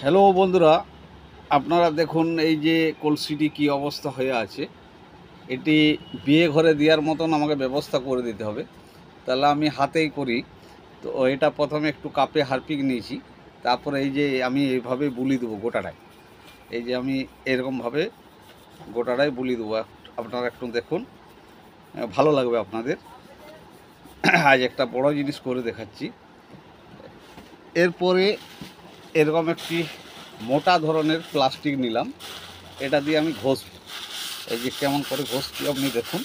Hello বন্ধুরা, আপনারা দেখুন এই যে কলসিটি কি অবস্থা হয়ে আছে। এটি বিয়ে ঘরে দেওয়ার মতন আমাকে ব্যবস্থা করে দিতে হবে, তাহলে আমি হাতেই করি। তো এটা প্রথমে একটু কাপে হারপিক নিয়েছি, তারপরে এই যে আমি এইভাবে বুলি দেবো গোটাটাই। এই যে আমি এরকমভাবে গোটাটাই বুলি দেবো। আপনারা একটু দেখুন, ভালো লাগবে আপনাদের। আজ একটা বড় জিনিস করে দেখাচ্ছি। এরপরে এরকম একটি মোটা ধরনের প্লাস্টিক নিলাম, এটা দিয়ে আমি ঘষব। এই যে কেমন করে ঘষছি আপনি দেখুন।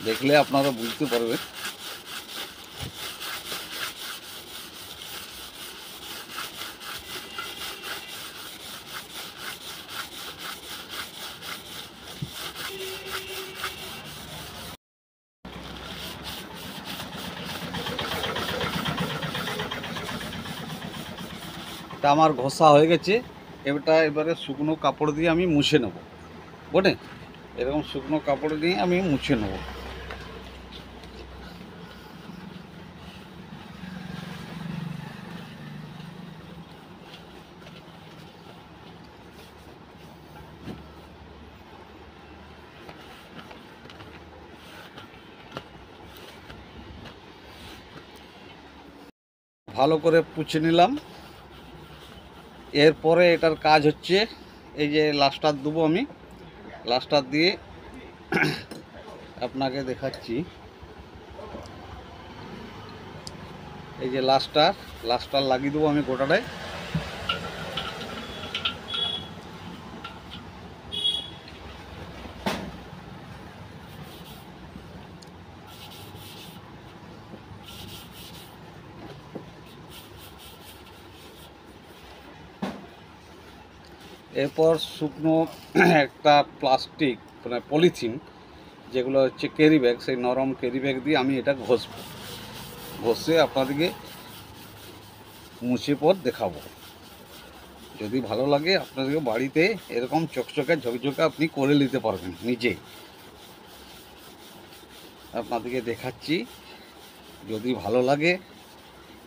দেখলে আপনারা বুঝতে পারবেন। তা আমার ঘষা হয়ে গেছে। এবারে শুকনো কাপড় দিয়ে আমি মুছে নেব। বটে এরকম শুকনো কাপড় দিয়ে আমি মুছে নেব। ভালো করে পুছে নিলাম। এরপরে এটার কাজ হচ্ছে, এই যে লাস্টার দেবো আমি। লাস্টার দিয়ে আপনাকে দেখাচ্ছি। এই যে লাস্টার লাগিয়ে দেবো আমি গোটাটায়। এরপর শুকনো একটা প্লাস্টিক মানে পলিথিন, যেগুলো হচ্ছে ক্যারি ব্যাগ, সেই নরম ক্যারি ব্যাগ দিয়ে আমি এটা ঘষবো। ঘষে আপনাদেরকে মুছে পর দেখাবো। যদি ভালো লাগে আপনাদেরকে বাড়িতে এরকম চকচকে ঝকঝকে আপনি করে নিতে পারবেন নিজেই। আপনাদেরকে দেখাচ্ছি। যদি ভালো লাগে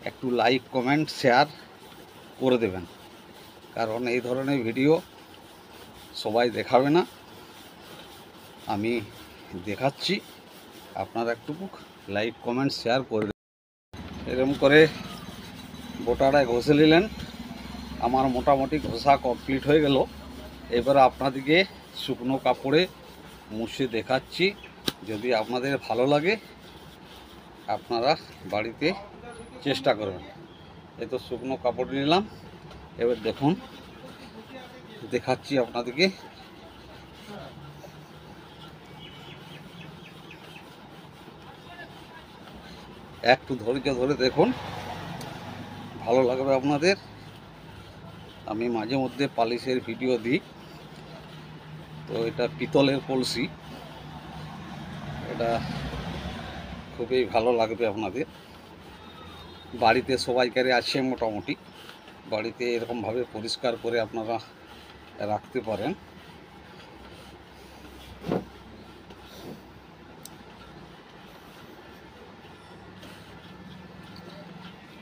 একটু লাইক কমেন্ট শেয়ার করে দেবেন, কারণ এই ধরনের ভিডিও সবাই দেখাবে না, আমি দেখাচ্ছি। আপনারা একটু লাইক কমেন্ট শেয়ার করে দেবেন। এরকম করে গোটাটায় ঘষে নিলেন। আমার মোটামুটি ঘষা কমপ্লিট হয়ে গেল। এবারে আপনাদেরকে শুকনো কাপড়ে মুছে দেখাচ্ছি। যদি আপনাদের ভালো লাগে আপনারা বাড়িতে চেষ্টা করবেন। এই তো শুকনো কাপড় নিলাম, এবার দেখুন দেখাচ্ছি আপনাদেরকে। একটু ধৈর্য ধরে দেখুন, ভালো লাগবে আপনাদের। আমি মাঝে মধ্যে পালিশের ভিডিও দিই। তো এটা পিতলের কলসি, এটা খুবই ভালো লাগবে আপনাদের। বাড়িতে সবাইকারে আছে মোটামুটি, বাড়িতে এরকমভাবে পরিষ্কার করে আপনারা রাখতে পারেন।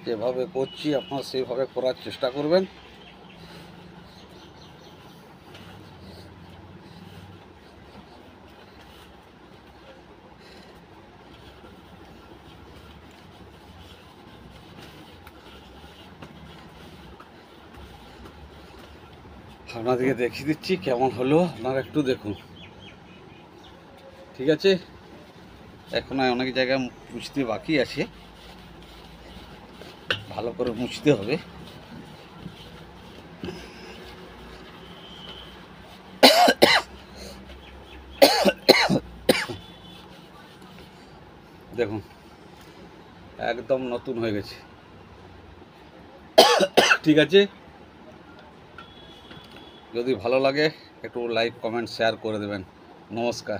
যেভাবে করছি আপনারা সেইভাবে করার চেষ্টা করবেন। আপনাদেরকে দেখিয়ে দিচ্ছি কেমন হলো, আপনারা একটু দেখুন। ঠিক আছে, এখন অনেক জায়গায় মুছতে বাকি আছে, ভালো করে মুছতে হবে। দেখুন একদম নতুন হয়ে গেছে। ঠিক আছে, যদি ভালো লাগে একটু লাইক কমেন্ট শেয়ার করে দেবেন। নমস্কার।